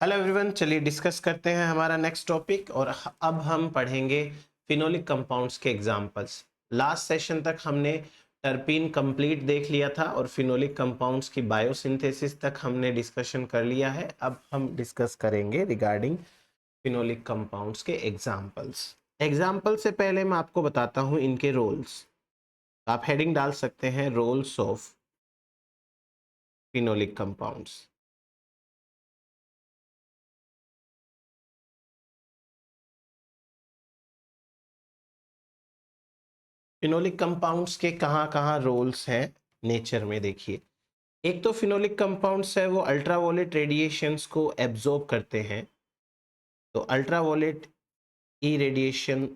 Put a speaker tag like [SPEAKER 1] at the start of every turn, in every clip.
[SPEAKER 1] Hello everyone, चलिए discuss करते हैं हमारा नेक्स्ट टॉपिक। और अब हम पढ़ेंगे फिनोलिक कंपाउंड्स के एग्जांपल्स। लास्ट सेशन तक हमने टर्पीन कंप्लीट देख लिया था और फिनोलिक कंपाउंड्स की बायोसिंथेसिस तक हमने डिस्कशन कर लिया है। अब हम डिस्कस करेंगे रिगार्डिंग फिनोलिक कंपाउंड्स के एग्जांपल्स। एग्जांपल से पहले मैं आपको बताता हूं इनके रोल्स। आप हेडिंग डाल सकते हैं roles of phenolic compounds. Phenolic compounds के कहाँ कहाँ रोल्स हैं नेचर में, देखिए। एक तो फिनोलिक कंपाउंड्स है वो अल्ट्रावॉयलेट रेडिएशंस को एब्जॉर्ब करते हैं। तो अल्ट्रावॉयलेट ई रेडिएशन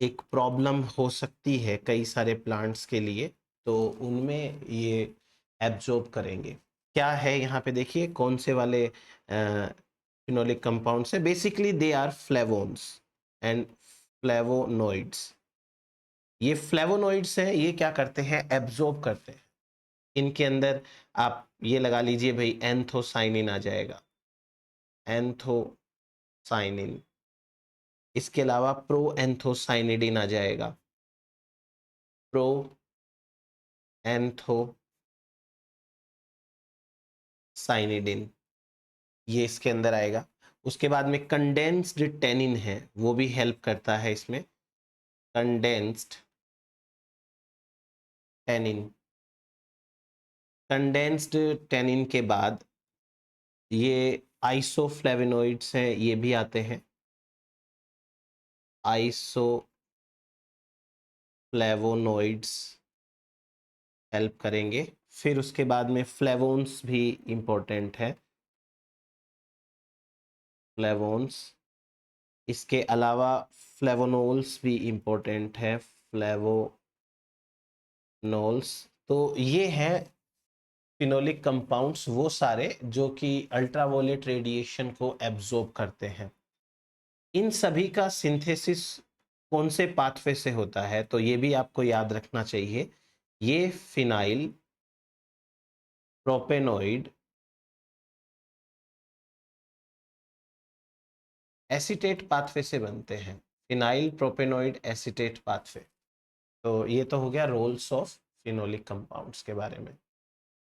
[SPEAKER 1] एक प्रॉब्लम हो सकती है कई सारे प्लांट्स के लिए, तो उनमें ये एब्जॉर्ब करेंगे। क्या है यहाँ पे देखिए कौन से वाले फिनोलिक कंपाउंड्स है। Basically they are flavones and flavonoids. ये फ्लेवोनोइड्स हैं, ये क्या करते हैं, एब्जॉर्ब करते हैं। इनके अंदर आप ये लगा लीजिए भाई, एंथोसाइनिन आ जाएगा, एंथोसाइनिन। इसके अलावा प्रो एंथोसाइनिडिन आ जाएगा, प्रो एंथोसाइनिडिन, ये इसके अंदर आएगा। उसके बाद में कंडेंस्ड टेनिन है, वो भी हेल्प करता है इसमें। कंडेंस्ड टेनिन, कंडेंस्ड टेनिन के बाद ये आइसोफ्लेवोनोइड्स हैं, ये भी आते हैं। आइसोफ्लेवोनोइड्स हेल्प करेंगे। फिर उसके बाद में फ्लेवोन्स भी इंपॉर्टेंट है, फ्लेवोन्स। इसके अलावा फ्लेवोनोल्स भी इंपॉर्टेंट है, फ्लेवोनोल्स। तो ये हैं फिनोलिक कंपाउंड्स, वो सारे जो कि अल्ट्रावॉयलेट रेडिएशन को एब्जॉर्ब करते हैं। इन सभी का सिंथेसिस कौन से पाथवे से होता है, तो ये भी आपको याद रखना चाहिए। ये फिनाइल प्रोपेनॉइड एसीटेट पाथवे से बनते हैं, फिनाइल प्रोपेनॉइड एसीटेट पाथवे। तो ये तो हो गया रोल्स ऑफ फिनोलिक कंपाउंड्स के बारे में,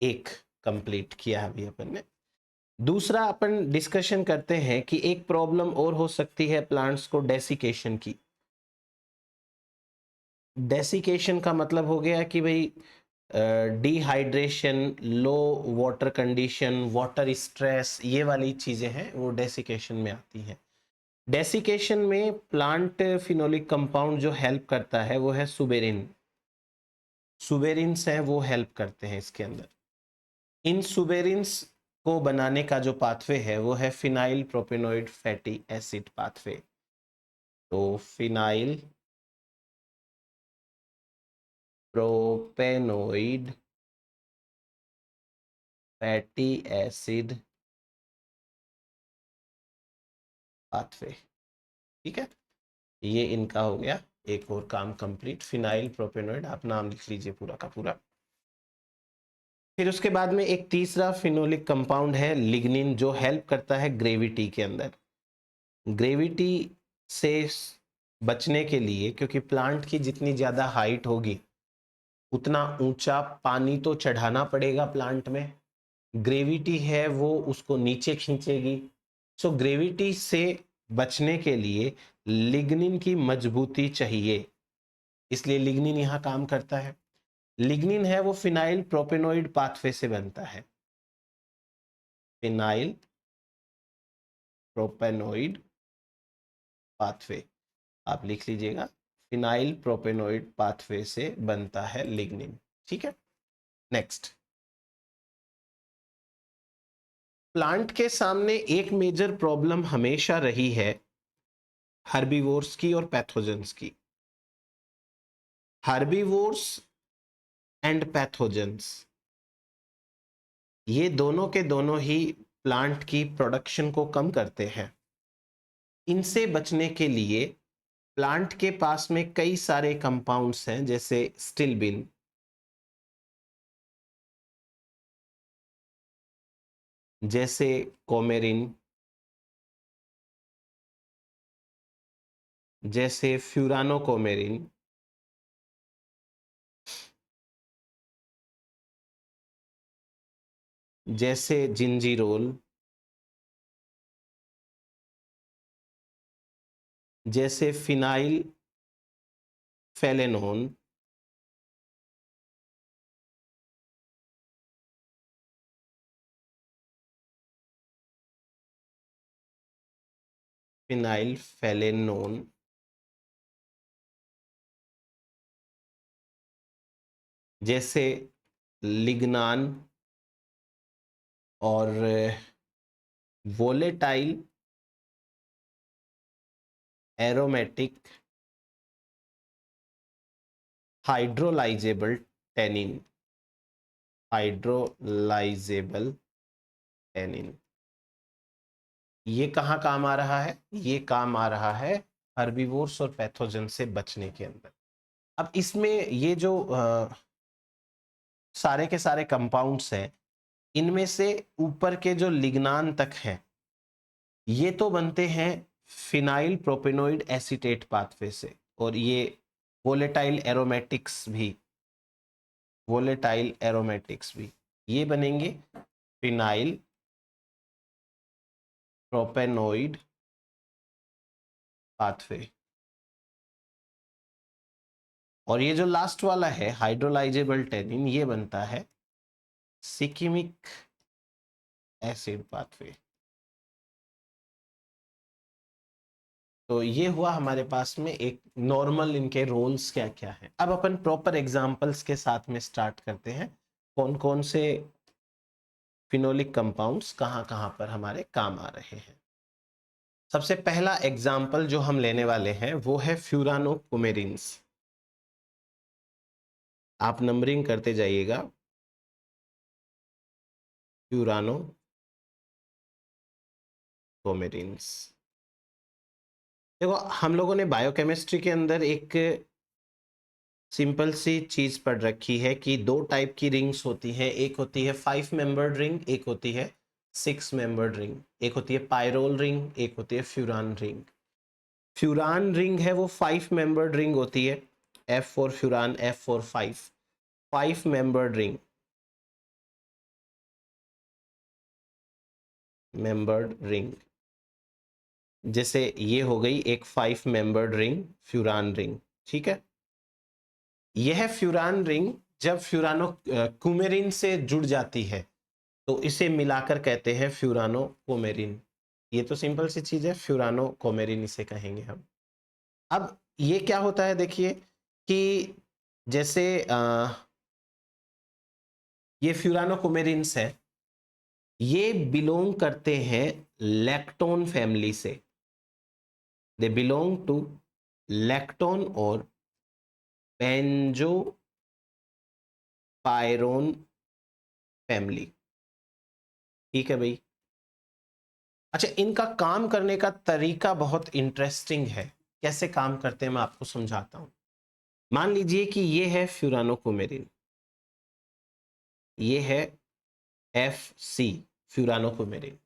[SPEAKER 1] एक कंप्लीट किया अभी अपन ने। दूसरा अपन डिस्कशन करते हैं कि एक प्रॉब्लम और हो सकती है प्लांट्स को डेसिकेशन की। डेसिकेशन का मतलब हो गया कि भाई डिहाइड्रेशन, लो वाटर कंडीशन, वाटर स्ट्रेस, ये वाली चीजें हैं वो डेसिकेशन में आती हैं। डेसिकेशन में प्लांट फिनोलिक कंपाउंड जो हेल्प करता है वो है सुबेरिन। सुबेरिन्स हैं वो हेल्प करते हैं इसके अंदर। इन सुबेरिन्स को बनाने का जो पाथवे है वो है phenyl propanoid fatty acid pathway. तो phenyl propanoid fatty acid pathway, ठीक है। ये इनका हो गया एक और काम कंप्लीट, फिनाइल प्रोपेनॉइड, आप नाम लिख लीजिए पूरा का पूरा। फिर उसके बाद में एक तीसरा फिनोलिक कंपाउंड है लिग्निन, जो हेल्प करता है ग्रेविटी के अंदर। ग्रेविटी से बचने के लिए, क्योंकि प्लांट की जितनी ज़्यादा हाइट होगी उतना ऊंचा पानी तो चढ़ाना पड़ेगा प्लांट में। ग्रेविटी है वो उसको नीचे खींचेगी। सो ग्रेविटी से बचने के लिए लिग्निन की मजबूती चाहिए, इसलिए लिग्निन यहाँ काम करता है। लिग्निन है वो फिनाइल प्रोपेनॉइड पाथवे से बनता है, फिनाइल प्रोपेनॉइड पाथवे, आप लिख लीजिएगा, फिनाइल प्रोपेनॉइड पाथवे से बनता है लिग्निन, ठीक है। नेक्स्ट, प्लांट के सामने एक मेजर प्रॉब्लम हमेशा रही है हर्बीवोर्स की और पैथोजेंस की। हर्बीवोर्स एंड पैथोजेंस, ये दोनों के दोनों ही प्लांट की प्रोडक्शन को कम करते हैं। इनसे बचने के लिए प्लांट के पास में कई सारे कंपाउंड्स हैं, जैसे स्टिलबिन, जैसे कोमेरिन, जैसे फ्यूरानोकोमेरिन, जैसे जिंजीरोल, जैसे फिनाइल फेलेनोन, फिनाइल फेलेनोन, जैसे लिग्नान और volatile aromatic hydrolysable tannin, hydrolysable tannin. ये कहाँ काम आ रहा है? ये काम आ रहा है हर्बीवोर्स और पैथोजन से बचने के अंदर। अब इसमें ये जो सारे के सारे कंपाउंड्स हैं, इनमें से ऊपर के जो लिग्नान तक हैं, ये तो बनते हैं फिनाइल प्रोपेनोइड एसीटेट पाथवे से, और ये वोलेटाइल एरोमेटिक्स भी, वोलेटाइल एरोमेटिक्स भी ये बनेंगे फिनाइल प्रोपेनोइड पाथवे। और ये जो लास्ट वाला है हाइड्रोलाइजेबल टेनिन, ये बनता है सिकिमिक एसिड पाथवे। तो ये हुआ हमारे पास में एक नॉर्मल इनके रोल्स क्या क्या हैं। अब अपन प्रॉपर एग्जांपल्स के साथ में स्टार्ट करते हैं, कौन कौन से फिनोलिक कंपाउंड्स कहाँ कहाँ पर हमारे काम आ रहे हैं। सबसे पहला एग्जाम्पल जो हम लेने वाले हैं वो है फ्यूरानोकोमेरिन्स। आप नंबरिंग करते जाइएगा। फ्यूरानोकोमेरिन्स, देखो हम लोगों ने बायोकेमिस्ट्री के अंदर एक सिंपल सी चीज पढ़ रखी है कि दो टाइप की रिंग्स होती हैं, एक होती है 5 मेंबर्ड रिंग, एक होती है 6 मेंबर्ड रिंग, एक होती है पायरोल रिंग, एक होती है फ्यूरान रिंग। फ्यूरान रिंग है वो 5 मेंबर्ड रिंग होती है, F for furan, F for 5 membered ring, membered ring. जैसे ये हो गई एक 5 मेंबर्ड रिंग, फ्यूरान रिंग, ठीक है। यह फ्यूरान रिंग जब फ्यूरानो कुमेरिन से जुड़ जाती है तो इसे मिलाकर कहते हैं फ्यूरानो कोमेरिन। ये तो सिंपल सी चीज है, फ्यूरानो कोमेरिन इसे कहेंगे हम। अब ये क्या होता है देखिए कि जैसे ये फ्यूरानो कोमेरिन्स है, ये बिलोंग करते हैं लैक्टोन फैमिली से। दे बिलोंग टू लैक्टोन और बेंजो पायरोन फैमिली, ठीक है भाई। अच्छा, इनका काम करने का तरीका बहुत इंटरेस्टिंग है। कैसे काम करते हैं मैं आपको समझाता हूं। मान लीजिए कि ये है फ्यूरानोकोमेरिन, ये है FC फ्यूरानोकोमेरिन,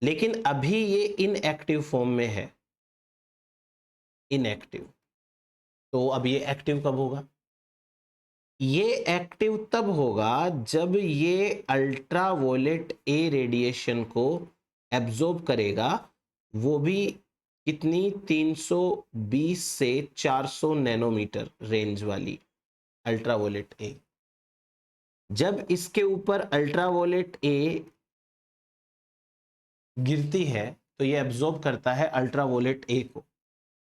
[SPEAKER 1] लेकिन अभी ये इनएक्टिव फॉर्म में है, इनएक्टिव। तो अब ये एक्टिव कब होगा? ये एक्टिव तब होगा जब ये अल्ट्रावोलेट ए रेडिएशन को एब्जॉर्ब करेगा, वो भी कितनी, 320 से 400 नैनोमीटर रेंज वाली अल्ट्रावोलेट ए। जब इसके ऊपर अल्ट्रावोलेट ए गिरती है तो ये एब्जॉर्ब करता है अल्ट्रावोलेट ए को।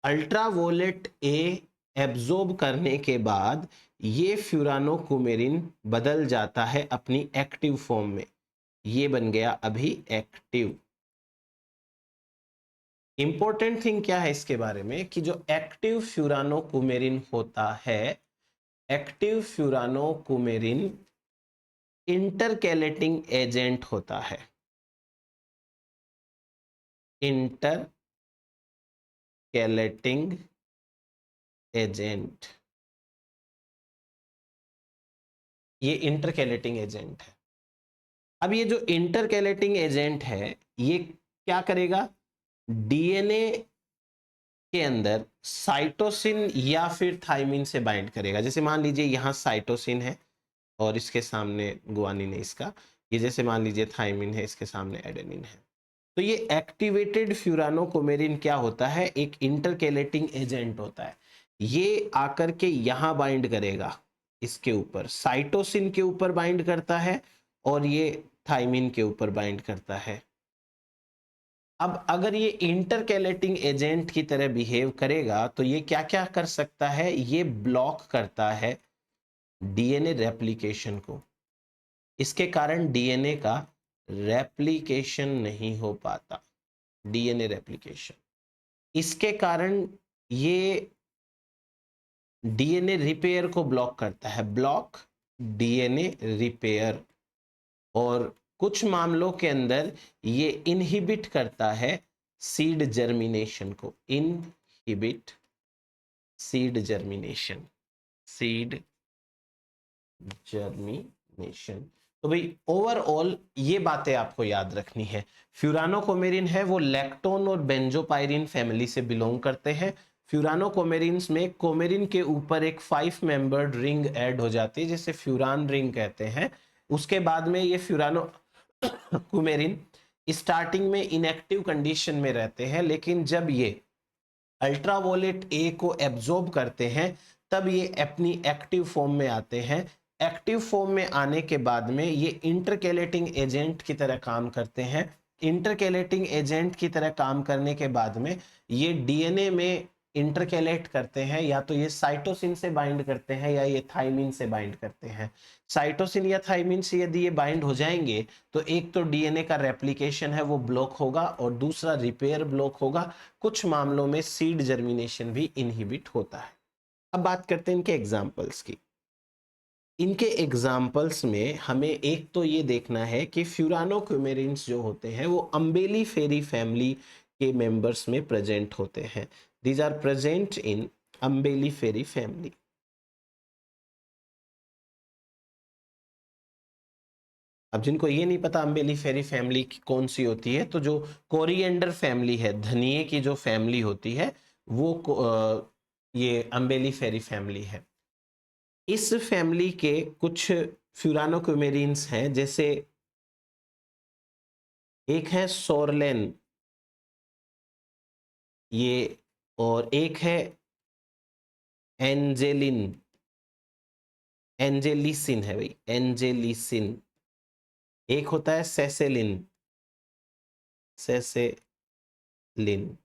[SPEAKER 1] अल्ट्रावोलेट ए एब्जॉर्ब करने के बाद ये फ्यूरानोकुमेरिन बदल जाता है अपनी एक्टिव फॉर्म में, ये बन गया अभी एक्टिव। इंपॉर्टेंट थिंग क्या है इसके बारे में कि जो एक्टिव फ्यूरानोकुमेरिन होता है, एक्टिव फ्यूरानोकुमेरिन इंटरकैलेटिंग एजेंट होता है, इंटरकैलेटिंग एजेंट। ये इंटरकैलेटिंग एजेंट है। अब ये जो इंटरकैलेटिंग एजेंट है, ये क्या करेगा? डीएनए के अंदर साइटोसिन या फिर थाइमिन से बाइंड करेगा। जैसे मान लीजिए यहाँ साइटोसिन है और इसके सामने गुआनिन है इसका, ये जैसे मान लीजिए थाइमिन है, इसके सामने एडेनिन है। तो ये एक्टिवेटेड फ्यूरानोकोमेरिन क्या होता है, एक इंटरकेलेटिंग एजेंट होता है। ये आकर के यहाँ बाइंड करेगा, इसके ऊपर साइटोसिन के ऊपर बाइंड करता है और ये थाइमिन के ऊपर बाइंड करता है। अब अगर ये इंटरकेलेटिंग एजेंट की तरह बिहेव करेगा तो ये क्या क्या कर सकता है, ये ब्लॉक करता है डीएनए रेप्लिकेशन को। इसके कारण डीएनए का रेप्लिकेशन नहीं हो पाता, डीएनए रेप्लिकेशन। इसके कारण ये डीएनए रिपेयर को ब्लॉक करता है, ब्लॉक डीएनए रिपेयर। और कुछ मामलों के अंदर ये इनहिबिट करता है सीड जर्मिनेशन को, inhibit seed germination, seed germination. तो भाई ओवरऑल ये बातें आपको याद रखनी है। फ्यूरानोकोमेरिन है वो लैक्टोन और बेंजोपायरिन फैमिली से बिलोंग करते हैं। फ्यूरानोकोमेरिन्स में कोमेरिन के ऊपर एक 5 मेंबर्ड रिंग ऐड हो जाती है जिसे फ्यूरान रिंग कहते हैं। उसके बाद में ये फ्यूरानो कुमेरिन स्टार्टिंग में इनएक्टिव कंडीशन में रहते हैं, लेकिन जब ये अल्ट्रावोलेट ए को एब्जॉर्ब करते हैं तब ये अपनी एक्टिव फॉर्म में आते हैं। एक्टिव फॉर्म में आने के बाद में ये इंटरकेलेटिंग एजेंट की तरह काम करते हैं। इंटरकेलेटिंग एजेंट की तरह काम करने के बाद में ये डीएनए में इंटरकेलेट करते हैं, या तो ये साइटोसिन से बाइंड करते हैं या ये थाइमिन से बाइंड करते हैं। साइटोसिन या थाइमिन से यदि ये बाइंड हो जाएंगे तो एक तो डीएनए का रेप्लिकेशन है वो ब्लॉक होगा और दूसरा रिपेयर ब्लॉक होगा। कुछ मामलों में सीड जर्मिनेशन भी इनहिबिट होता है। अब बात करते हैं इनके एग्जाम्पल्स की। इनके एग्जाम्पल्स में हमें एक तो ये देखना है कि फ्यूरानोक्यूमेरिन्स जो होते हैं वो अम्बेलिफेरी फैमिली के मेंबर्स में प्रेजेंट होते हैं। These are present in umbelliferae family. अब जिनको ये नहीं पता अम्बेलिफेरी फैमिली कौन सी होती है, तो जो कोरिएंडर फैमिली है, धनिये की जो फैमिली होती है वो ये अम्बेलिफेरी फैमिली है। इस फैमिली के कुछ फ्यूरानोक्यूमेरिन्स हैं, जैसे एक है सोरलेन ये, और एक है एंजेलिन, एंजेलिसिन है भाई, एंजेलिसिन। एक होता है सेसेलिन, सेसेलिन।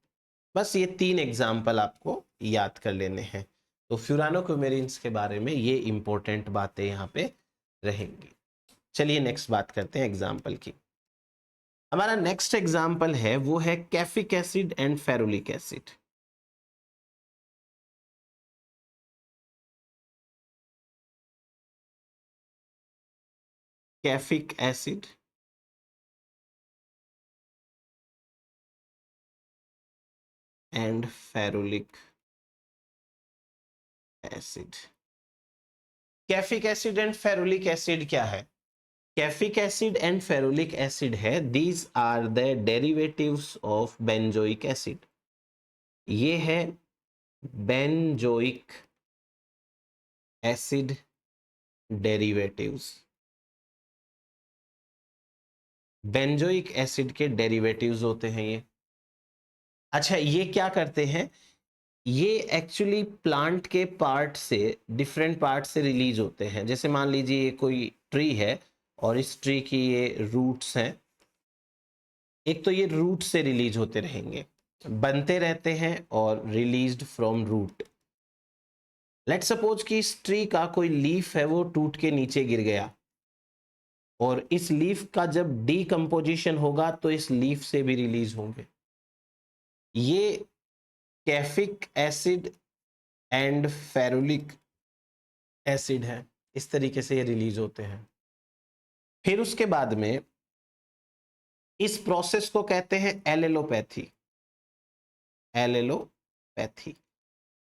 [SPEAKER 1] बस ये 3 एग्जाम्पल आपको याद कर लेने हैं। तो फ्यूरानोक्यूमेरिन्स के बारे में ये इंपॉर्टेंट बातें यहाँ पे रहेंगी। चलिए नेक्स्ट बात करते हैं एग्जाम्पल की। हमारा नेक्स्ट एग्जाम्पल है वो है caffeic acid and ferulic acid. Caffeic acid and ferulic acid. Caffeic acid and ferulic acid क्या है? Caffeic acid and ferulic acid है, these are the derivatives of benzoic acid. ये है benzoic acid derivatives. Benzoic acid के derivatives होते हैं ये। अच्छा, ये क्या करते हैं, ये एक्चुअली प्लांट के पार्ट से, डिफरेंट पार्ट से रिलीज होते हैं। जैसे मान लीजिए ये कोई ट्री है और इस ट्री की ये रूट्स हैं, एक तो ये रूट से रिलीज होते रहेंगे, बनते रहते हैं और released from root. Let suppose कि इस ट्री का कोई लीफ है वो टूट के नीचे गिर गया, और इस लीफ का जब डीकंपोजिशन होगा तो इस लीफ से भी रिलीज होंगे। ये caffeic acid and ferulic acid है, इस तरीके से ये रिलीज होते हैं। फिर उसके बाद में इस प्रोसेस को कहते हैं एलेलोपैथी। एलेलोपैथी,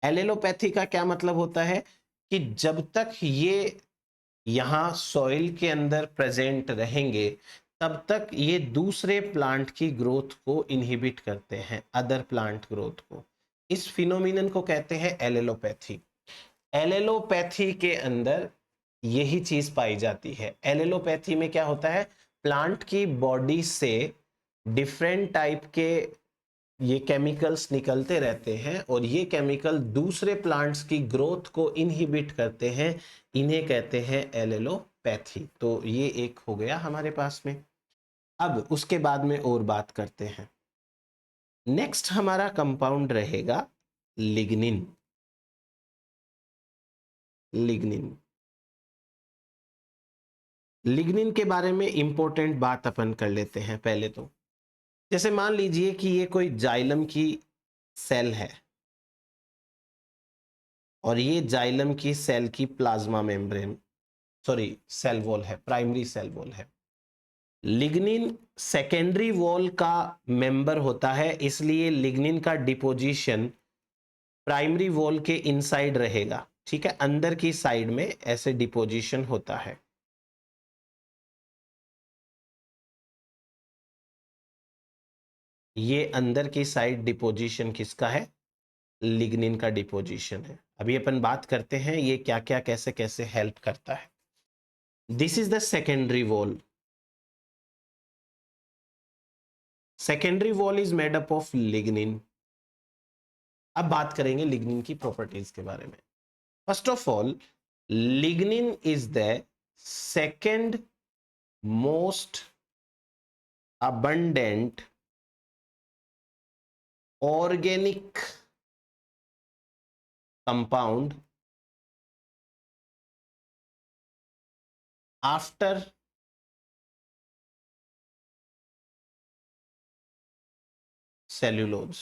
[SPEAKER 1] एलेलोपैथी का क्या मतलब होता है कि जब तक ये यहां सॉइल के अंदर प्रेजेंट रहेंगे तब तक ये दूसरे प्लांट की ग्रोथ को इनहिबिट करते हैं, अदर प्लांट ग्रोथ को। इस फिनोमिनन को कहते हैं एलेलोपैथी। एलेलोपैथी के अंदर यही चीज पाई जाती है। एलेलोपैथी में क्या होता है, प्लांट की बॉडी से डिफरेंट टाइप के ये केमिकल्स निकलते रहते हैं और ये केमिकल दूसरे प्लांट्स की ग्रोथ को इनहिबिट करते हैं, इन्हें कहते हैं एलेलोपैथी। तो ये एक हो गया हमारे पास में। अब उसके बाद में और बात करते हैं। नेक्स्ट हमारा कंपाउंड रहेगा लिग्निन। लिग्निन, लिग्निन के बारे में इंपॉर्टेंट बात अपन कर लेते हैं पहले तो। जैसे मान लीजिए कि ये कोई जाइलम की सेल है और ये जाइलम की सेल की plasma membrane, sorry cell wall है, प्राइमरी सेल वॉल है। लिग्निन सेकेंडरी वॉल का मेंबर होता है, इसलिए लिग्निन का डिपोजिशन प्राइमरी वॉल के इनसाइड रहेगा। ठीक है, अंदर की साइड में ऐसे डिपोजिशन होता है। ये अंदर की साइड डिपोजिशन किसका है, लिग्निन का डिपोजिशन है। अभी अपन बात करते हैं ये क्या क्या कैसे कैसे हेल्प करता है। This is the secondary wall. Secondary wall is made up of lignin. अब बात करेंगे लिग्निन की प्रॉपर्टीज के बारे में। First of all, lignin is the second most abundant organic compound after cellulose.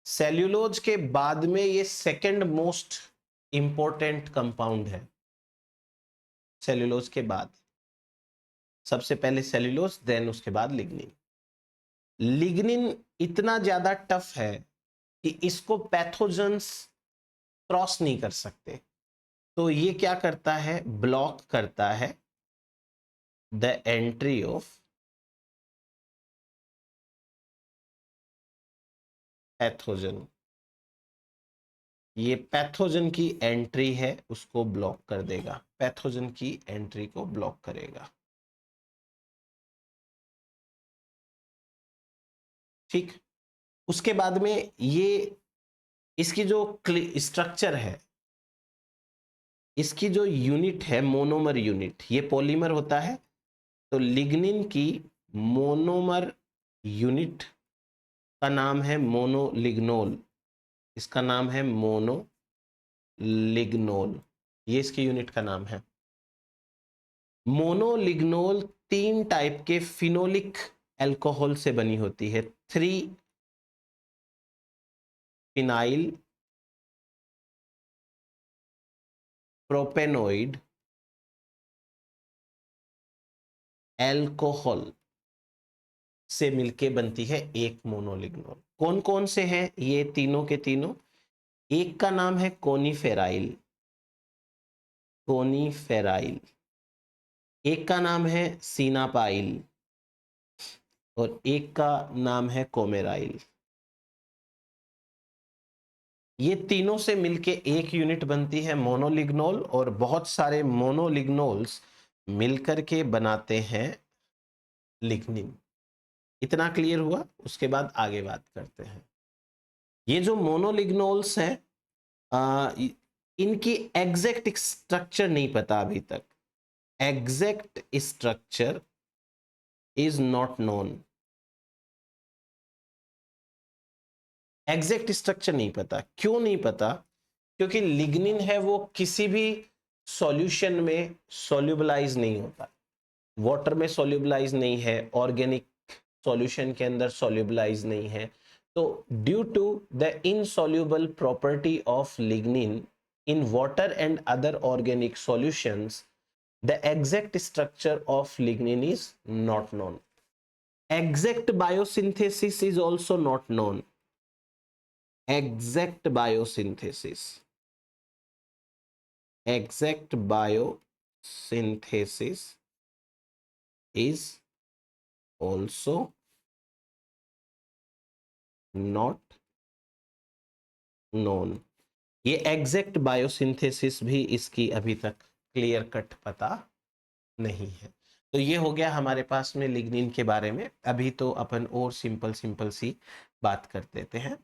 [SPEAKER 1] Cellulose के बाद में ये सेकेंड मोस्ट इंपॉर्टेंट कंपाउंड है। सेल्यूलोज के बाद सबसे पहले सेल्यूलोज, देन उसके बाद लिग्निन। लिग्निन इतना ज्यादा टफ है कि इसको पैथोजेंस क्रॉस नहीं कर सकते। तो ये क्या करता है, ब्लॉक करता है द एंट्री ऑफ पैथोजन। ये पैथोजन की एंट्री है उसको ब्लॉक कर देगा, पैथोजन की एंट्री को ब्लॉक करेगा। ठीक, उसके बाद में ये इसकी जो स्ट्रक्चर है, इसकी जो यूनिट है मोनोमर यूनिट, ये पॉलीमर होता है। तो लिग्निन की मोनोमर यूनिट का नाम है मोनोलिग्नोल। इसका नाम है मोनोलिग्नोल, ये इसकी यूनिट का नाम है। मोनोलिग्नोल 3 टाइप के फिनोलिक अल्कोहल से बनी होती है। 3 फिनाइल प्रोपेनोइड एल्कोहल से मिलके बनती है एक मोनोलिग्नोल। कौन कौन से हैं ये तीनों के तीनों? एक का नाम है कोनीफेराइल, कोनीफेराइल। एक का नाम है सीनापाइल और एक का नाम है कोमेराइल। ये तीनों से मिलके एक यूनिट बनती है मोनोलिग्नोल, और बहुत सारे मोनोलिग्नोल्स मिलकर के बनाते हैं लिग्निन। इतना क्लियर हुआ? उसके बाद आगे बात करते हैं। ये जो मोनोलिग्नोल्स हैं, इनकी एग्जैक्ट स्ट्रक्चर नहीं पता अभी तक। Exact structure is not known. Exact structure नहीं पता। क्यों नहीं पता? क्योंकि लिग्निन है वो किसी भी सॉल्यूशन में सॉल्युबलाइज नहीं होता। वाटर में सॉल्युबलाइज नहीं है, ऑर्गेनिक सॉल्यूशन के अंदर सॉल्युबलाइज नहीं है। तो due to the insoluble property of lignin in water and other organic solutions, the exact structure of lignin is not known. Exact biosynthesis is also not known. Exact biosynthesis, exact biosynthesis is also not known. ये exact biosynthesis भी इसकी अभी तक clear cut पता नहीं है। तो ये हो गया हमारे पास में लिग्निन के बारे में। अभी तो अपन और सिंपल सिंपल सी बात कर देते हैं।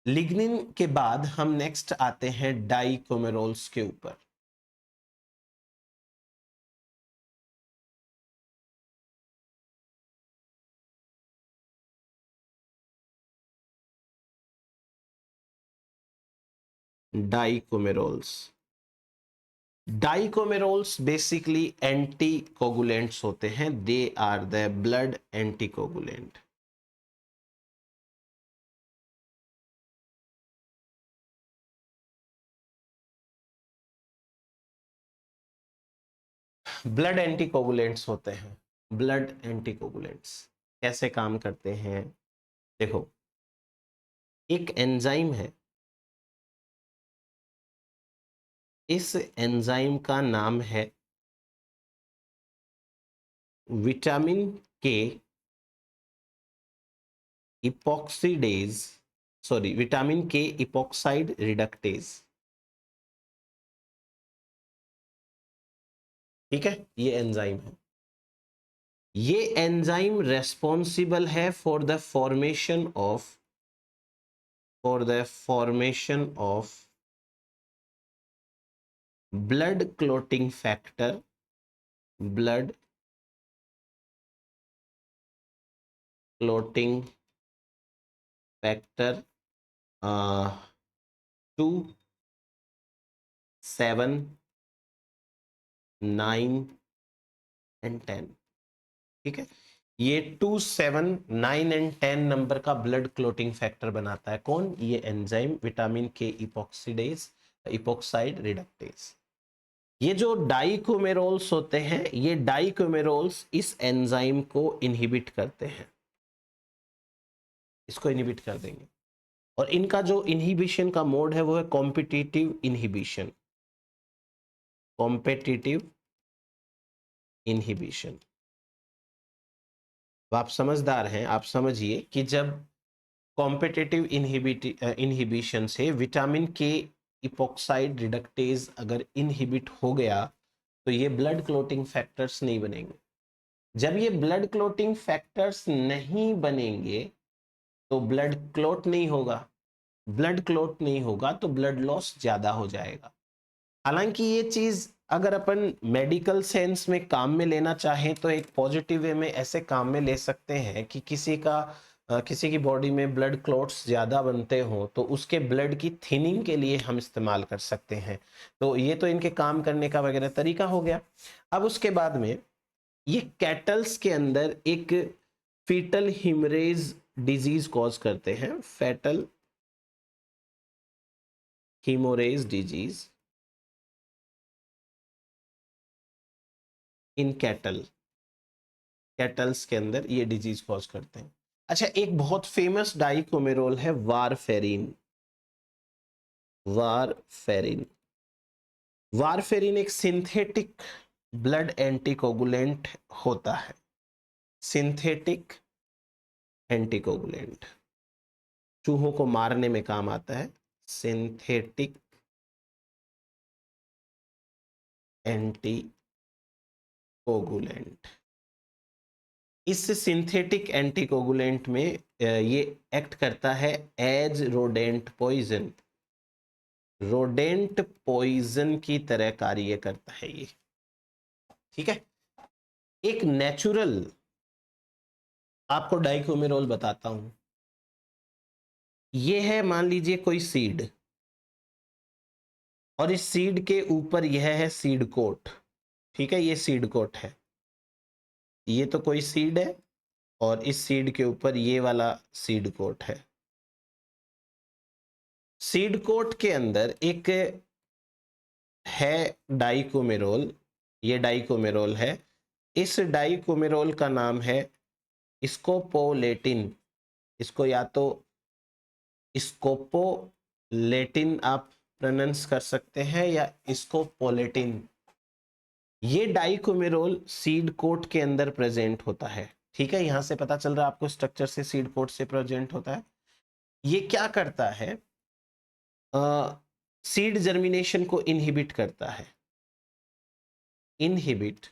[SPEAKER 1] लिग्निन के बाद हम नेक्स्ट आते हैं डाइकोमेरोल्स के ऊपर। डाइकोमेरोल्स, डाइकोमेरोल्स बेसिकली एंटीकोगुलेंट्स होते हैं। They are the blood anticoagulant. Blood anticoagulants होते हैं। ब्लड एंटीकोगुलेंट्स कैसे काम करते हैं? देखो, एक एंजाइम है, इस एंजाइम का नाम है विटामिन के इपॉक्सीडेज, सॉरी विटामिन के इपॉक्साइड रिडक्टेज। ठीक है, ये एंजाइम है। ये एंजाइम रेस्पॉन्सिबल है for the formation of blood clotting factor, blood clotting factor 2, 7, 9 and 10। ठीक है, ये 2, 7, 9 एंड 10 नंबर का ब्लड क्लोटिंग फैक्टर बनाता है। कौन? ये एंजाइम विटामिन के इपॉक्सीडेज, इपॉक्साइड रिडक्टेज। ये जो डाइकोमेरोल्स होते हैं, ये डाइकोमेरोल्स इस एंजाइम को इनहिबिट करते हैं, इसको इनहिबिट कर देंगे। और इनका जो इनहिबिशन का मोड है वो है कॉम्पिटिटिव इनहिबिशन, कॉम्पिटिटिव इनहिबिशन। तो आप समझदार हैं, आप समझिए कि जब कॉम्पिटिटिव इनहिबिशन से विटामिन के इपॉक्साइड रिडक्टेज अगर इनहिबिट हो गया तो ये ब्लड क्लोटिंग फैक्टर्स नहीं बनेंगे। जब ये ब्लड क्लोटिंग फैक्टर्स नहीं बनेंगे तो ब्लड क्लोट नहीं होगा, ब्लड क्लोट नहीं होगा तो ब्लड लॉस ज्यादा हो जाएगा। हालांकि ये चीज अगर अपन मेडिकल सेंस में काम में लेना चाहें तो एक पॉजिटिव वे में ऐसे काम में ले सकते हैं कि किसी की बॉडी में ब्लड क्लॉट्स ज्यादा बनते हो तो उसके ब्लड की थिनिंग के लिए हम इस्तेमाल कर सकते हैं। तो ये तो इनके काम करने का वगैरह तरीका हो गया। अब उसके बाद में ये कैटल्स के अंदर एक फीटल हिमरेज डिजीज कॉज करते हैं, fatal haemorrhage disease in cattles के अंदर ये डिजीज कॉज करते हैं। अच्छा, एक बहुत फेमस डाइकोमेरोल है वारफेरिन। वारफेरिन, वारफेरिन एक सिंथेटिक ब्लड एंटीकोगुलेंट होता है, सिंथेटिक एंटीकोगुलेंट, चूहों को मारने में काम आता है। Synthetic anticoagulant. इस सिंथेटिक एंटीकोगुलेंट में ये एक्ट करता है as rodent poison, rodent poison की तरह कार्य करता है ये। ठीक है, एक नेचुरल आपको डाइकोमेरोल बताता हूं। ये है, मान लीजिए कोई सीड, और इस सीड के ऊपर यह है सीड कोट। ठीक है, ये सीड कोट है, ये तो कोई सीड है और इस सीड के ऊपर ये वाला सीड कोट है। सीड कोट के अंदर एक है डाइकोमेरोल, ये डाइकोमेरोल है। इस डाइकोमेरोल का नाम है स्कोपोलेटिन। इसको या तो स्कोपोलेटिन आप प्रोनाउंस कर सकते हैं या स्कोपोलेटिन। ये डाइकोमेरोल सीड कोट के अंदर प्रेजेंट होता है। ठीक है, यहां से पता चल रहा है आपको स्ट्रक्चर से सीड कोट से प्रेजेंट होता है। ये क्या करता है, सीड जर्मिनेशन को इनहिबिट करता है, inhibit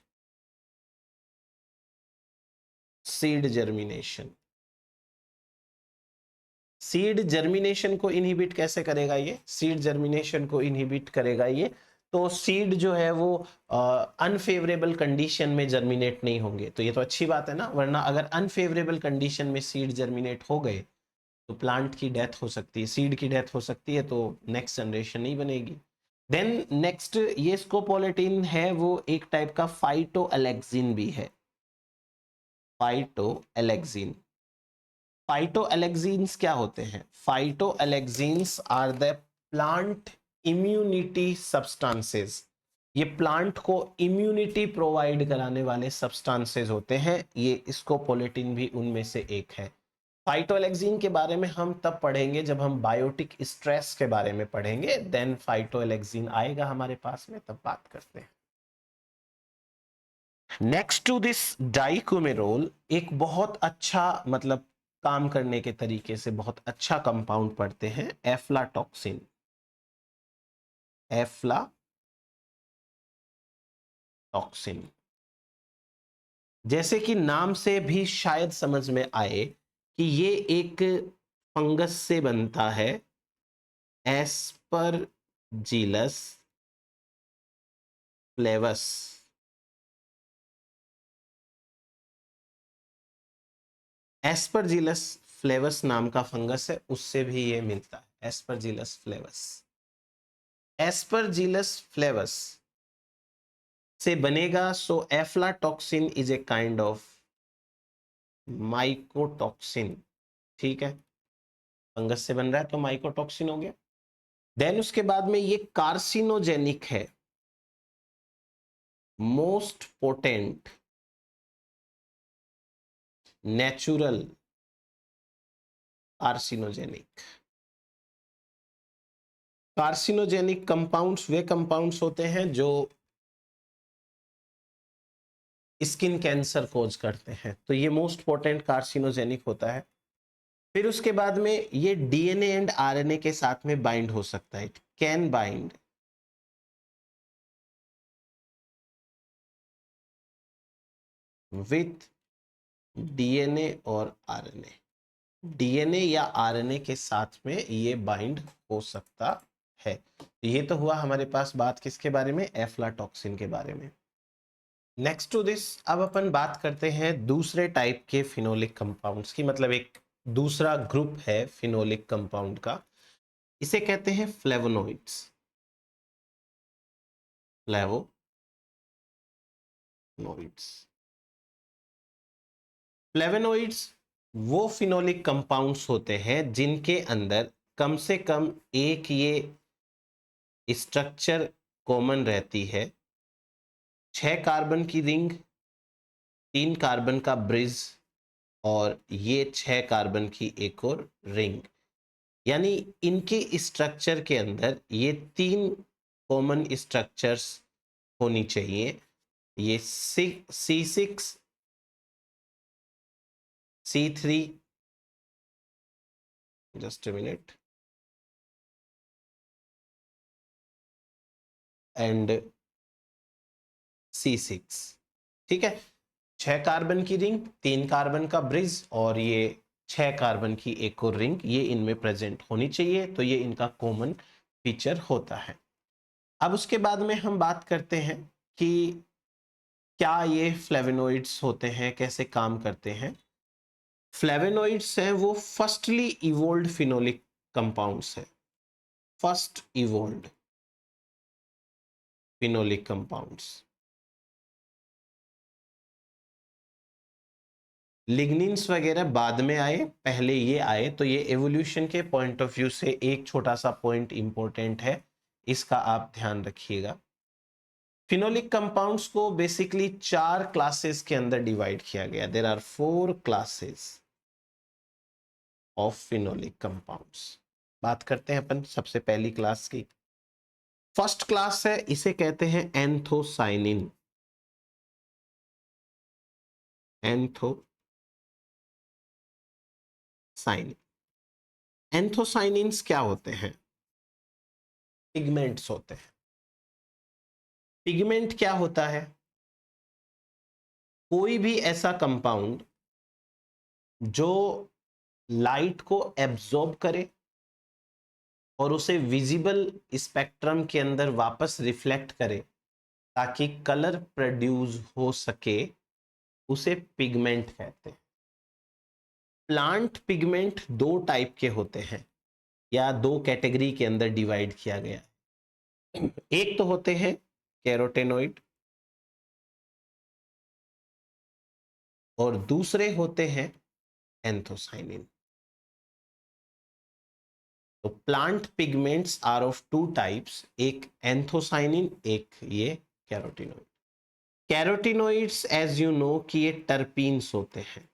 [SPEAKER 1] seed germination. Seed germination को इनहिबिट कैसे करेगा ये, सीड जर्मिनेशन को इनहिबिट करेगा ये, तो सीड जो है वो अनफेवरेबल कंडीशन में जर्मिनेट नहीं होंगे, तो ये तो अच्छी बात है ना, वरना अगर अनफेवरेबल कंडीशन में सीड जर्मिनेट हो गए तो प्लांट की डेथ हो सकती है, सीड की डेथ हो सकती है, तो नेक्स्ट जनरेशन नहीं बनेगी। देन नेक्स्ट ये स्कोपोलेटिन है, वो एक टाइप का फाइटो एलेक्सिन भी है, फाइटो एलेक्सिन। फाइटो एलेक्सिन्स क्या होते हैं, phyto alexins are the plant immunity substances, ये प्लांट को इम्यूनिटी प्रोवाइड कराने वाले सब्सटेंसेस होते हैं, ये स्कोपोलेटिन भी उनमें से एक है। फाइटोएलेक्सिन के बारे में हम तब पढ़ेंगे जब हम बायोटिक स्ट्रेस के बारे में पढ़ेंगे, देन फाइटोएलेक्सिन आएगा हमारे पास में, तब बात करते हैं। नेक्स्ट टू दिस डाइक्यूमेरोल, एक बहुत अच्छा मतलब काम करने के तरीके से बहुत अच्छा कंपाउंड पढ़ते हैं, एफ्लाटॉक्सिन। एफ्लाटॉक्सिन, जैसे कि नाम से भी शायद समझ में आए कि ये एक फंगस से बनता है, एस्परजिलस फ्लेवस। एस्परजिलस फ्लेवस नाम का फंगस है, उससे भी ये मिलता है, एस्परजिलस फ्लेवस। एस्परजिलस फ्लेवस से बनेगा, so aflatoxin is a kind of mycotoxin, ठीक है, फंगस से बन रहा है तो माइकोटॉक्सिन हो गया। देन उसके बाद में ये कार्सिनोजेनिक है, most potent natural carcinogenic. Carcinogenic compounds वे कंपाउंड्स होते हैं जो स्किन कैंसर कोज करते हैं, तो ये मोस्ट पोटेंट कार्सिनोजेनिक होता है। फिर उसके बाद में ये डीएनए एंड आरएनए के साथ में बाइंड हो सकता है, it can bind with DNA और आरएनए, डीएनए या आरएनए के साथ में ये बाइंड हो सकता है। ये तो हुआ हमारे पास बात किसके बारे में, एफ्लाटॉक्सिन के बारे में। नेक्स्ट टू दिस अब अपन बात करते हैं दूसरे टाइप के फिनोलिक कंपाउंड्स की, मतलब एक दूसरा ग्रुप है फिनोलिक कंपाउंड का, इसे कहते हैं फ्लेवोनोइड्स। फ्लेवोनोइड्स, फ्लेवोनोइड्स वो फिनोलिक कंपाउंड्स होते हैं जिनके अंदर कम से कम एक ये स्ट्रक्चर कॉमन रहती है, 6 कार्बन की रिंग, 3 कार्बन का ब्रिज, और ये 6 कार्बन की एक और रिंग, यानी इनके स्ट्रक्चर के अंदर ये 3 कॉमन स्ट्रक्चर्स होनी चाहिए, ये C6, C3, just a minute, and C6, ठीक है, 6 कार्बन की रिंग, 3 कार्बन का ब्रिज, और ये 6 कार्बन की एक और रिंग, ये इनमें प्रेजेंट होनी चाहिए, तो ये इनका कॉमन फीचर होता है। अब उसके बाद में हम बात करते हैं कि क्या ये फ्लेवोनोइड्स होते हैं, कैसे काम करते हैं। फ्लेवोनोइड्स हैं वो फर्स्टली इवोल्ड फिनोलिक कंपाउंड्स हैं, first evolved phenolic compounds. Lignans वगैरह बाद में आए, पहले ये आए, तो ये एवोल्यूशन के पॉइंट ऑफ व्यू से एक छोटा सा पॉइंट इंपॉर्टेंट है, इसका आप ध्यान रखिएगा। फिनोलिक कंपाउंड्स को बेसिकली 4 क्लासेस के अंदर डिवाइड किया गया, there are 4 classes of phenolic compounds. बात करते हैं अपन सबसे पहली क्लास की। फर्स्ट क्लास है, इसे कहते हैं एंथोसाइनिन, एंथोसाइनिन। एंथोसाइनिन्स क्या होते हैं? पिगमेंट्स होते हैं। पिगमेंट क्या होता है? कोई भी ऐसा कंपाउंड जो लाइट को एब्जॉर्ब करे और उसे विजिबल स्पेक्ट्रम के अंदर वापस रिफ्लेक्ट करे ताकि कलर प्रोड्यूस हो सके, उसे पिगमेंट कहते हैं। प्लांट पिगमेंट दो टाइप के होते हैं या दो कैटेगरी के अंदर डिवाइड किया गया है। एक तो होते हैं कैरोटेनॉइड और दूसरे होते हैं एंथोसाइनिन। तो plant pigments are of two types, एक एंथोसाइनिन, एक ये carotenoid. Carotenoids as you know कि ये टर्पीन्स होते हैं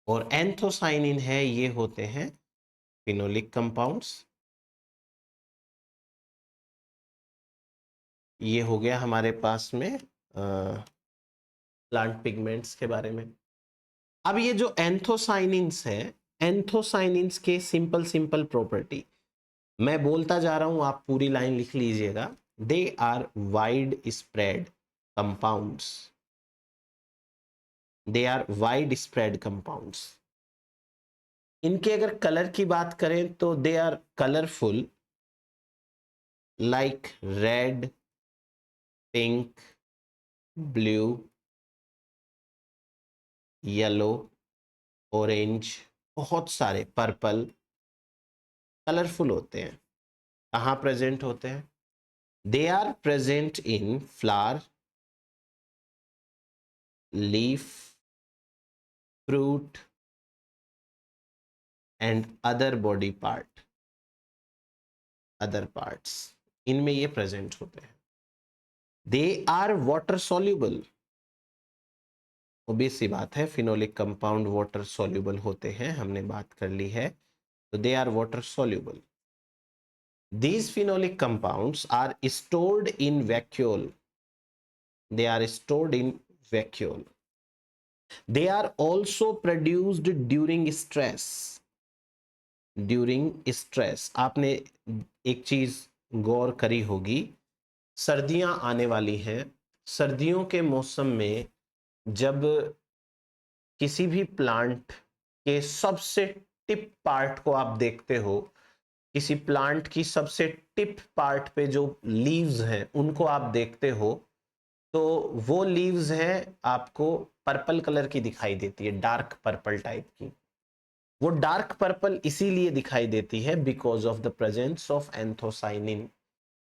[SPEAKER 1] और एंथोसाइनिन है ये होते हैं फिनोलिक कंपाउंड्स। ये हो गया हमारे पास में प्लांट पिगमेंट्स के बारे में। अब ये जो एंथोसाइनिन्स है, एंथोसाइनिन्स के सिंपल सिंपल प्रॉपर्टी मैं बोलता जा रहा हूं, आप पूरी लाइन लिख लीजिएगा। They are wide spread compounds, they are wide spread compounds. इनके अगर कलर की बात करें तो they are colourful, like red, pink, blue, yellow, orange, बहुत सारे, पर्पल, कलरफुल होते हैं। कहाँ प्रेजेंट होते हैं? They are present in flower, leaf, fruit and other body part, other parts, इनमें ये प्रेजेंट होते हैं। They are water soluble, obvious सी बात है, फिनोलिक कंपाउंड वाटर सॉल्युबल होते हैं, हमने बात कर ली है। तो they are water soluble. These phenolic compounds are stored in vacuole. They are stored in vacuole. They are also produced during stress. During stress, आपने एक चीज गौर करी होगी, सर्दियां आने वाली हैं। सर्दियों के मौसम में जब किसी भी प्लांट के सबसे टिप पार्ट को आप देखते हो, किसी प्लांट की सबसे टिप पार्ट पे जो लीव्स हैं उनको आप देखते हो, तो वो लीव्स हैं आपको पर्पल कलर की दिखाई देती है, डार्क पर्पल टाइप की। वो डार्क पर्पल इसीलिए दिखाई देती है because of the presence of anthocyanin.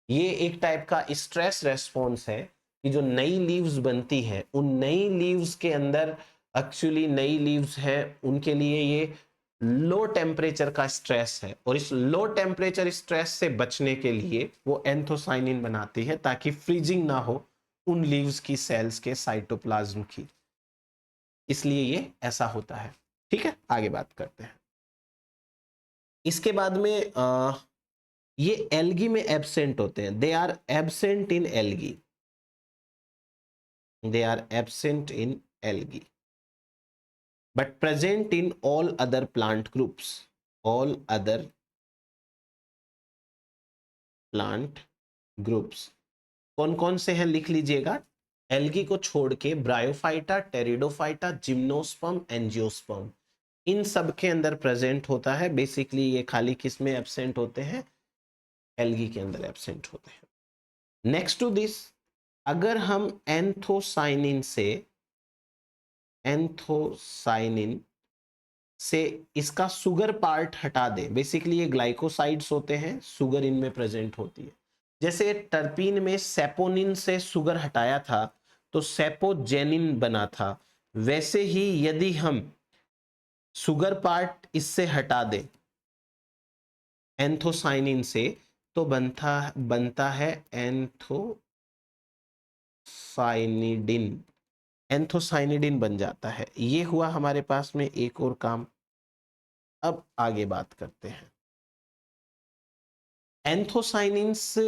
[SPEAKER 1] ये एक टाइप का स्ट्रेस रेस्पॉन्स है कि जो नई लीव्स बनती है, उन नई लीव्स के अंदर एक्चुअली नई लीव्स हैं, उनके लिए ये लो टेम्परेचर का स्ट्रेस है और इस लो टेम्परेचर स्ट्रेस से बचने के लिए वो एंथोसाइनिन बनाती है ताकि फ्रीजिंग ना हो उन लीव्स की सेल्स के साइटोप्लाज्म की, इसलिए ये ऐसा होता है। ठीक है, आगे बात करते हैं। इसके बाद में ये एल्गी में एब्सेंट होते हैं। They are absent in algae, they are absent in algae but present in all other plant groups, all other plant groups। कौन कौन से हैं लिख लीजिएगा। एल्गी को छोड़ के ब्रायोफाइटा, टेरिडोफाइटा, जिम्नोस्पर्म, एंजियोस्पर्म, इन सब के अंदर प्रेजेंट होता है। बेसिकली ये खाली किस में एब्सेंट होते हैं? एल्गी के अंदर एब्सेंट होते हैं। नेक्स्ट टू दिस, अगर हम एंथोसाइनिन से इसका सुगर पार्ट हटा दें, बेसिकली ये ग्लाइकोसाइड्स होते हैं, सुगर इनमें प्रेजेंट होती है। जैसे टर्पीन में सेपोनिन से सुगर हटाया था तो सेपोजेनिन बना था, वैसे ही यदि हम सुगर पार्ट इससे हटा दें एंथोसाइनिन से तो बनता है एंथोसाइनिडिन, एंथोसाइनिडिन बन जाता है। ये हुआ हमारे पास में एक और काम। अब आगे बात करते हैं। एंथोसाइनिन्स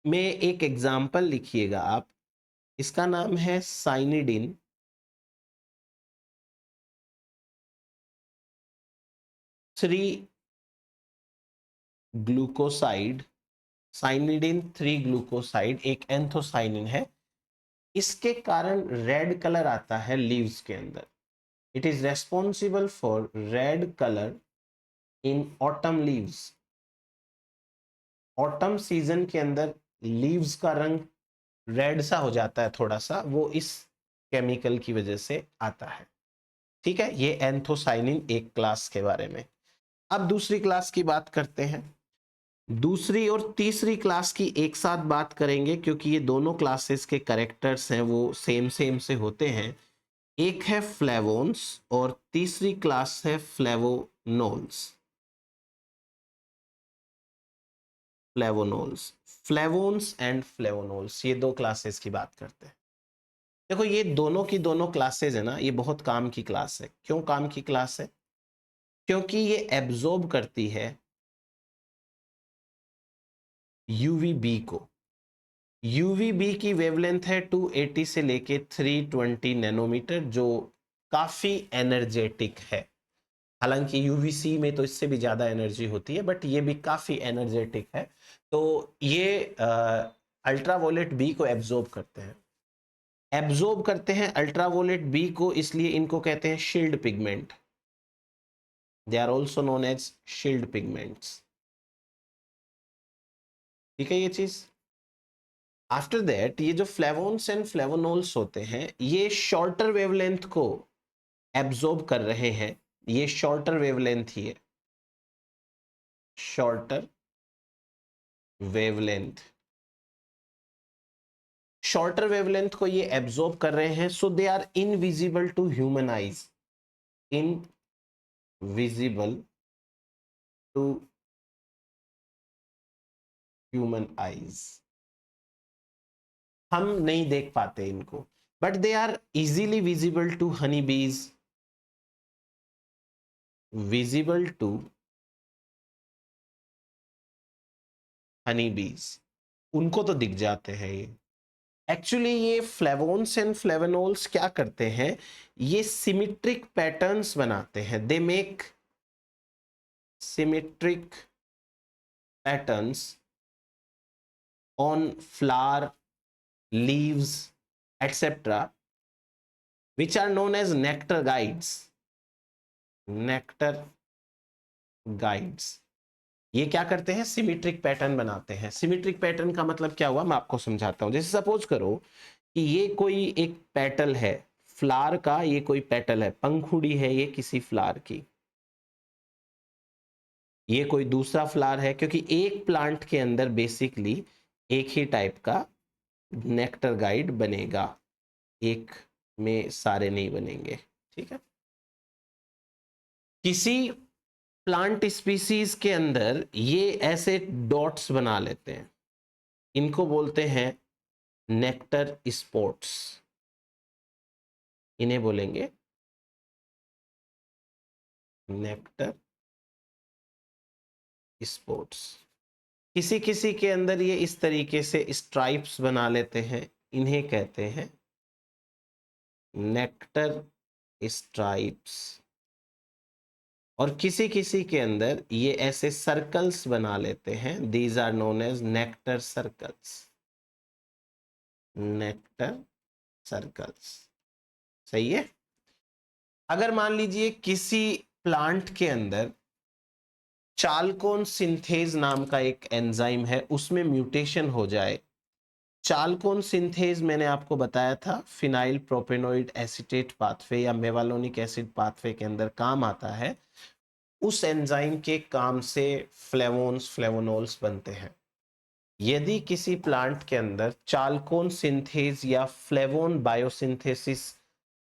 [SPEAKER 1] में एक एग्जाम्पल लिखिएगा आप, इसका नाम है साइनिडिन। 3 ग्लूकोसाइड, साइनिडिन 3 ग्लूकोसाइड एक एंथोसाइनिन है, इसके कारण रेड कलर आता है लीव्स के अंदर। It is responsible for red colour in autumn leaves. Autumn season के अंदर लीव्स का रंग रेड सा हो जाता है थोड़ा सा, वो इस केमिकल की वजह से आता है। ठीक है, ये एंथोसाइनिन एक क्लास के बारे में। अब दूसरी क्लास की बात करते हैं। दूसरी और तीसरी क्लास की एक साथ बात करेंगे क्योंकि ये दोनों क्लासेस के कैरेक्टर्स हैं वो सेम से होते हैं। एक है फ्लेवोन्स और तीसरी क्लास है फ्लेवोनोल्स। फ्लेवोनोल्स, फ्लेवोन्स एंड फ्लेवोनोल्स, ये दो क्लासेस की बात करते हैं। देखो ये दोनों की दोनों क्लासेस है ना, ये बहुत काम की क्लास है। क्यों काम की क्लास है? क्योंकि ये एब्जॉर्ब करती है यूवीबी को। यूवीबी की वेवलेंथ है 280 से लेके 320 नैनोमीटर, जो काफी एनर्जेटिक है। हालांकि यूवीसी में तो इससे भी ज्यादा एनर्जी होती है, बट ये भी काफी एनर्जेटिक है। तो ये अल्ट्रावोलेट बी को एब्जॉर्ब करते हैं अल्ट्रावोलेट बी को, इसलिए इनको कहते हैं shield pigment. They are also known as shield pigments. ठीक है ये चीज। आफ्टर दैट ये जो फ्लेवोन्स एंड फ्लेवोनोल्स होते हैं, ये शॉर्टर वेवलेंथ को एब्जॉर्ब कर रहे हैं। ये शॉर्टर वेवलेंथ ही है, शॉर्टर वेवलेंथ। शॉर्टर वेवलेंथ को ये एब्जॉर्ब कर रहे हैं, so they are invisible to human eyes. Invisible to human eyes, हम नहीं देख पाते इनको, but they are easily visible to honey bees, visible to honey बीज, उनको तो दिख जाते हैं ये। एक्चुअली ये फ्लेवोन्स एंड फ्लेवोनोल्स क्या करते हैं, ये सिमेट्रिक पैटर्न्स बनाते हैं। They make symmetric patterns on flower, leaves etc, which are known as nectar guides। Nectar guides ये क्या करते हैं, सिमेट्रिक पैटर्न बनाते हैं। सिमेट्रिक पैटर्न का मतलब क्या हुआ, मैं आपको समझाता हूं। जैसे सपोज करो कि ये कोई एक पेटल है फ्लावर का, ये कोई पेटल है, पंखुड़ी है ये किसी फ्लावर की, ये कोई दूसरा फ्लावर है, क्योंकि एक प्लांट के अंदर बेसिकली एक ही टाइप का नेक्टर गाइड बनेगा, एक में सारे नहीं बनेंगे। ठीक है, किसी प्लांट स्पीसीज के अंदर ये ऐसे डॉट्स बना लेते हैं, इनको बोलते हैं नेक्टर स्पॉट्स, इन्हें बोलेंगे नेक्टर स्पॉट्स। किसी किसी के अंदर ये इस तरीके से स्ट्राइप्स बना लेते हैं, इन्हें कहते हैं नेक्टर स्ट्राइप्स। और किसी किसी के अंदर ये ऐसे सर्कल्स बना लेते हैं, these are known as nectar circles, nectar circles. सही है। अगर मान लीजिए किसी प्लांट के अंदर चालकोन सिंथेज नाम का एक एंजाइम है, उसमें म्यूटेशन हो जाए। चालकोन सिंथेज मैंने आपको बताया था फिनाइल प्रोपेनोइड एसीटेट पाथवे या मेवालोनिक एसिड पाथवे के अंदर काम आता है। उस एंजाइम के काम से फ्लेवोन्स फ्लेवोनोल्स बनते हैं। यदि किसी प्लांट के अंदर चालकोन सिंथेज या फ्लेवोन बायोसिंथेसिस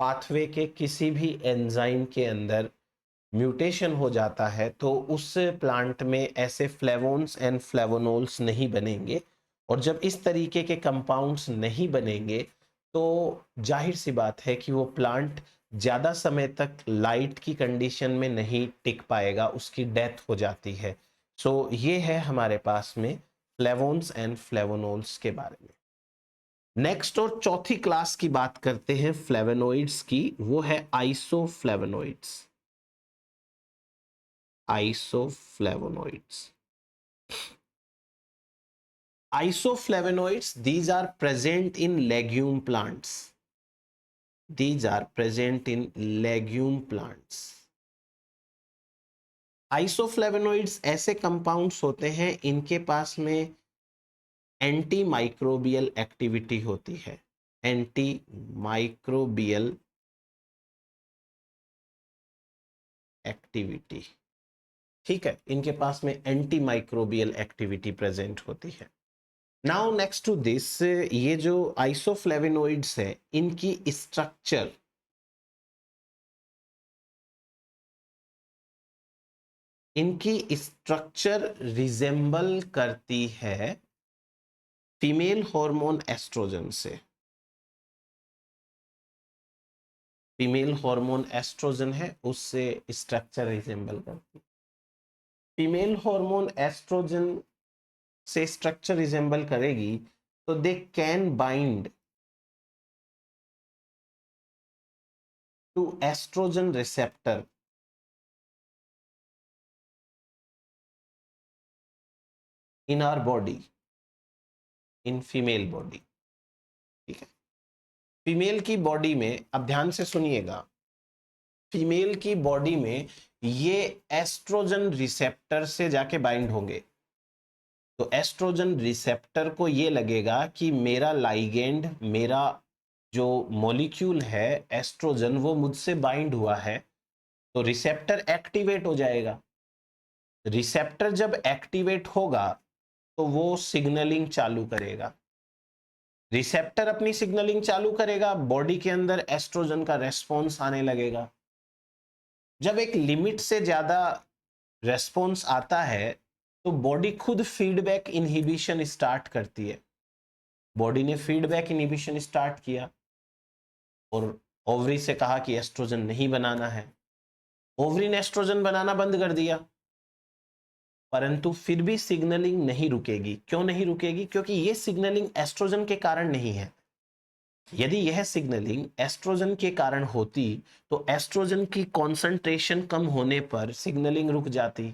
[SPEAKER 1] पाथवे के किसी भी एंजाइम के अंदर म्यूटेशन हो जाता है, तो उस प्लांट में ऐसे फ्लेवोन्स एंड फ्लेवोनोल्स नहीं बनेंगे। और जब इस तरीके के कंपाउंड्स नहीं बनेंगे तो जाहिर सी बात है कि वो प्लांट ज़्यादा समय तक लाइट की कंडीशन में नहीं टिक पाएगा, उसकी डेथ हो जाती है। सो ये है हमारे पास में फ्लेवोन्स एंड फ्लेवोनोल्स के बारे में। नेक्स्ट और चौथी क्लास की बात करते हैं फ्लेवोनोइड्स की, वो है आइसोफ्लेवोनोइड्स। isoflavonoids. Isoflavonoids, these are present in legume plants. These are present in legume plants. आइसोफ्लेवोनॉइड्स ऐसे कंपाउंड्स होते हैं इनके पास में एंटी माइक्रोबियल एक्टिविटी होती है. एंटी माइक्रोबियल एक्टिविटी, ठीक है, इनके पास में एंटी माइक्रोबियल एक्टिविटी प्रेजेंट होती है. नाउ नेक्स्ट टू दिस, ये जो आइसोफ्लेवोनॉइड्स है इनकी स्ट्रक्चर, इनकी स्ट्रक्चर रिजेंबल करती है फीमेल हार्मोन एस्ट्रोजन से. फीमेल हार्मोन एस्ट्रोजन है उससे स्ट्रक्चर रिजेंबल करती है. फीमेल हार्मोन एस्ट्रोजन से स्ट्रक्चर रिजेंबल करेगी तो they can bind to oestrogen receptor in our body, in female body. ठीक है, फीमेल की बॉडी में, अब ध्यान से सुनिएगा, फीमेल की बॉडी में ये एस्ट्रोजन रिसेप्टर से जाके बाइंड होंगे. तो एस्ट्रोजन रिसेप्टर को ये लगेगा कि मेरा लाइगेंड, मेरा जो मॉलिक्यूल है एस्ट्रोजन, वो मुझसे बाइंड हुआ है, तो रिसेप्टर एक्टिवेट हो जाएगा. रिसेप्टर जब एक्टिवेट होगा तो वो सिग्नलिंग चालू करेगा. रिसेप्टर अपनी सिग्नलिंग चालू करेगा, बॉडी के अंदर एस्ट्रोजन का रेस्पॉन्स आने लगेगा. जब एक लिमिट से ज्यादा रेस्पॉन्स आता है तो बॉडी खुद फीडबैक इनहिबिशन स्टार्ट करती है. बॉडी ने फीडबैक इनहिबिशन स्टार्ट किया और ओवरी से कहा कि एस्ट्रोजन नहीं बनाना है. ओवरी ने एस्ट्रोजन बनाना बंद कर दिया, परंतु फिर भी सिग्नलिंग नहीं रुकेगी. क्यों नहीं रुकेगी? क्योंकि ये सिग्नलिंग एस्ट्रोजन के कारण नहीं है. यदि यह सिग्नलिंग एस्ट्रोजन के कारण होती तो एस्ट्रोजन की कॉन्सेंट्रेशन कम होने पर सिग्नलिंग रुक जाती.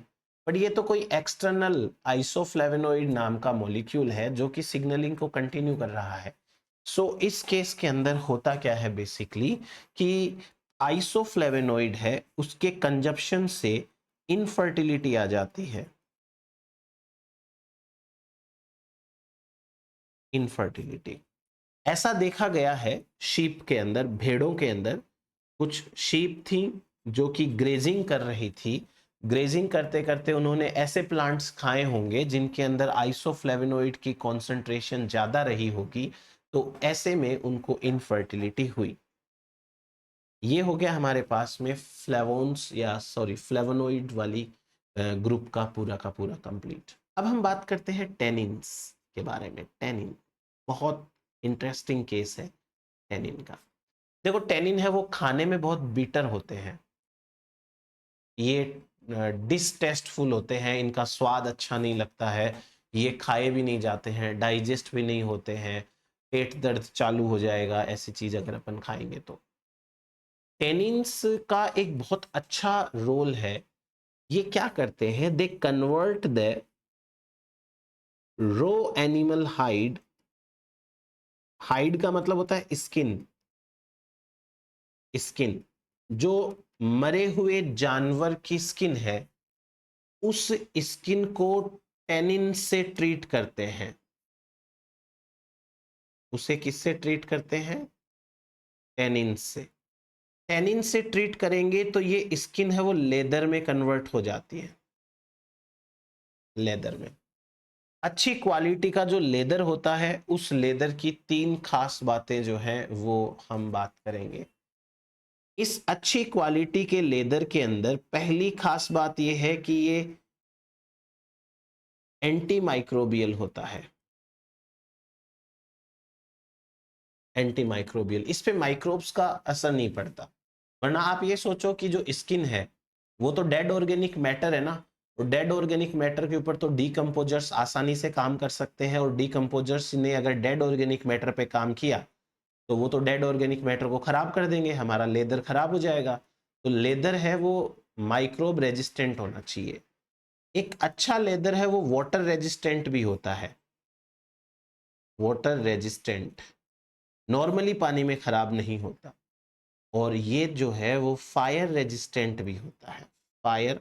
[SPEAKER 1] बट ये तो कोई एक्सटर्नल आइसोफ्लेवोनॉइड नाम का मॉलिक्यूल है जो कि सिग्नलिंग को कंटिन्यू कर रहा है. सो इस केस के अंदर होता क्या है बेसिकली कि आइसोफ्लेवोनॉइड है, उसके कंजप्शन से इनफर्टिलिटी आ जाती है. इनफर्टिलिटी ऐसा देखा गया है शीप के अंदर, भेड़ों के अंदर. कुछ शीप थी जो कि ग्रेजिंग कर रही थी. ग्रेजिंग करते करते उन्होंने ऐसे प्लांट्स खाए होंगे जिनके अंदर आइसोफ्लेवोनॉइड की कॉन्सेंट्रेशन ज्यादा रही होगी, तो ऐसे में उनको इनफर्टिलिटी हुई. ये हो गया हमारे पास में फ्लेवोन्स या सॉरी फ्लेवोनॉइड वाली ग्रुप का पूरा कंप्लीट. अब हम बात करते हैं टेनिन्स के बारे में. टेनिन बहुत इंटरेस्टिंग केस है टेनिन का. देखो, टेनिन है वो खाने में बहुत बीटर होते हैं. ये डिसटेस्टफुल होते हैं, इनका स्वाद अच्छा नहीं लगता है, ये खाए भी नहीं जाते हैं, डाइजेस्ट भी नहीं होते हैं, पेट दर्द चालू हो जाएगा ऐसी चीज अगर अपन खाएंगे तो. टेनिन्स का एक बहुत अच्छा रोल है. ये क्या करते हैं? They convert the raw animal hide. Hide का मतलब होता है स्किन. स्किन जो मरे हुए जानवर की स्किन है, उस स्किन को टेनिन से ट्रीट करते हैं. उसे किससे ट्रीट करते हैं? टेनिन से. टेनिन से ट्रीट करेंगे तो ये स्किन है वो लेदर में कन्वर्ट हो जाती है. लेदर में अच्छी क्वालिटी का जो लेदर होता है, उस लेदर की 3 खास बातें जो हैं वो हम बात करेंगे. इस अच्छी क्वालिटी के लेदर के अंदर पहली खास बात यह है कि ये एंटी माइक्रोबियल होता है. एंटी माइक्रोबियल, इस पे माइक्रोब्स का असर नहीं पड़ता. वरना आप ये सोचो कि जो स्किन है वो तो डेड ऑर्गेनिक मैटर है ना, और डेड ऑर्गेनिक मैटर के ऊपर तो डीकम्पोजर्स आसानी से काम कर सकते हैं, और डीकम्पोजर्स ने अगर डेड ऑर्गेनिक मैटर पे काम किया तो वो तो डेड ऑर्गेनिक मैटर को खराब कर देंगे, हमारा लेदर खराब हो जाएगा. तो लेदर है वो माइक्रोब रेजिस्टेंट होना चाहिए। एक अच्छा लेदर है वो वाटर रेजिस्टेंट भी होता है, वाटर रेजिस्टेंट, नॉर्मली पानी में खराब नहीं होता। और ये जो है वो फायर रेजिस्टेंट भी होता है, फायर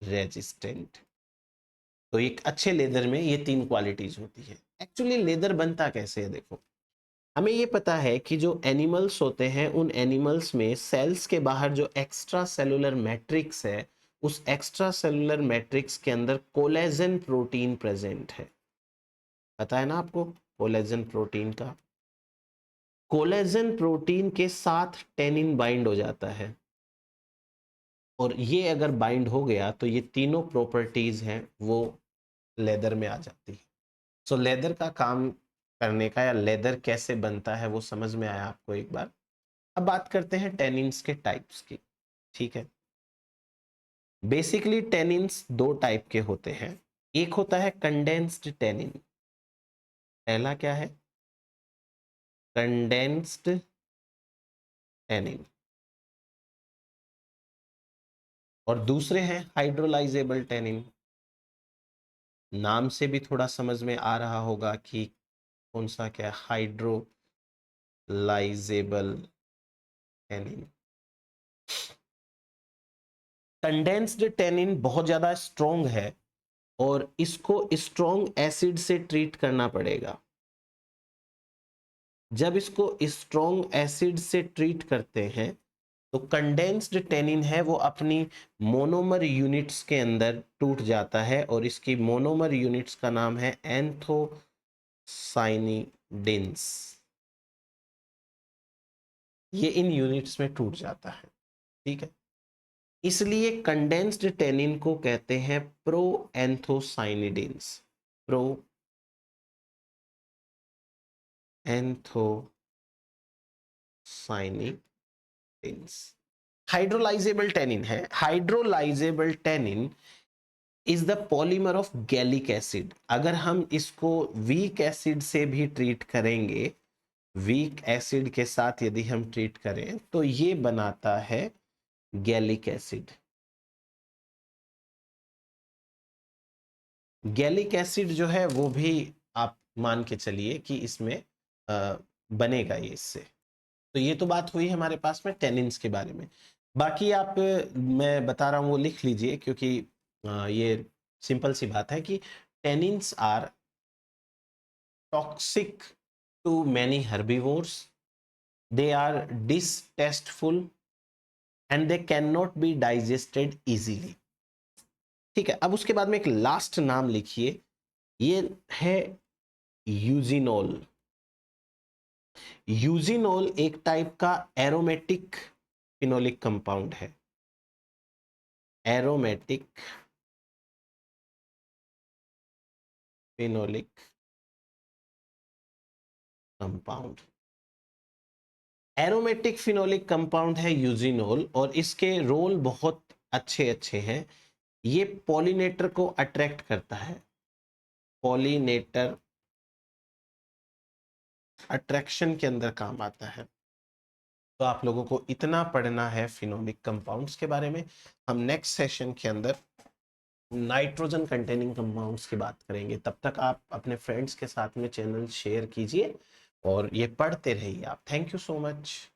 [SPEAKER 1] रेजिस्टेंट। तो एक अच्छे लेदर में ये 3 क्वालिटीज होती है। एक्चुअली लेदर बनता कैसे है, देखो हमें ये पता है कि जो एनिमल्स होते हैं उन एनिमल्स में सेल्स के बाहर जो एक्स्ट्रा सेलुलर मैट्रिक्स है, उस एक्स्ट्रा सेलुलर मैट्रिक्स के अंदर कोलेजन प्रोटीन प्रेजेंट है। पता है ना आपको कोलेजन प्रोटीन का? कोलेजन प्रोटीन के साथ टेनिन बाइंड हो जाता है, और ये अगर बाइंड हो गया तो ये तीनों प्रॉपर्टीज हैं वो लेदर में आ जाती है। सो लेदर का काम करने का, या लेदर कैसे बनता है वो समझ में आया आपको एक बार। अब बात करते हैं टेनिन्स के टाइप्स की। ठीक है, बेसिकली टेनिन्स 2 टाइप के होते हैं। एक होता है कंडेंस्ड टेनिन। पहला क्या है? Condensed tannin. और दूसरे हैं हाइड्रोलाइजेबल टेनिन। नाम से भी थोड़ा समझ में आ रहा होगा कि कौन सा क्या, हाइड्रोलाइजेबल टेनिन। कंडेंस्ड टेनिन बहुत ज्यादा स्ट्रॉन्ग है और इसको स्ट्रॉन्ग एसिड से ट्रीट करना पड़ेगा। जब इसको स्ट्रॉन्ग एसिड से ट्रीट करते हैं तो कंडेंस्ड टेनिन है वो अपनी मोनोमर यूनिट्स के अंदर टूट जाता है, और इसकी मोनोमर यूनिट्स का नाम है एंथोसाइनिडिन्स। ये इन यूनिट्स में टूट जाता है। ठीक है, इसलिए कंडेंस्ड टेनिन को कहते हैं pro anthocyanidins. Pro anthocyanidins. Hydrolysable tannin है। Hydrolysable tannin is the polymer of gallic acid. अगर हम इसको वीक एसिड से भी ट्रीट करेंगे, वीक एसिड के साथ यदि हम ट्रीट करें तो ये बनाता है गैलिक एसिड। गैलिक एसिड जो है वो भी आप मान के चलिए कि इसमें बनेगा ये इससे। तो ये तो बात हुई हमारे पास में टेनिन्स के बारे में। बाकी आप, मैं बता रहा हूँ वो लिख लीजिए, क्योंकि ये सिंपल सी बात है कि tannins are toxic to many herbivores, they are distasteful and they can not be digested easily. ठीक है, अब उसके बाद में एक लास्ट नाम लिखिए, ये है यूजिनोल। यूजिनोल एक टाइप का एरोमेटिक फिनोलिक कंपाउंड है। Aromatic phenolic compound, aromatic phenolic compound है यूजिनोल, और इसके रोल बहुत अच्छे अच्छे हैं। ये पॉलिनेटर को अट्रैक्ट करता है, पॉलिनेटर अट्रैक्शन के अंदर काम आता है। तो आप लोगों को इतना पढ़ना है फिनोलिक कंपाउंड्स के बारे में। हम नेक्स्ट सेशन के अंदर नाइट्रोजन कंटेनिंग कंपाउंड्स की बात करेंगे। तब तक आप अपने फ्रेंड्स के साथ में चैनल शेयर कीजिए और ये पढ़ते रहिए आप। Thank you so much.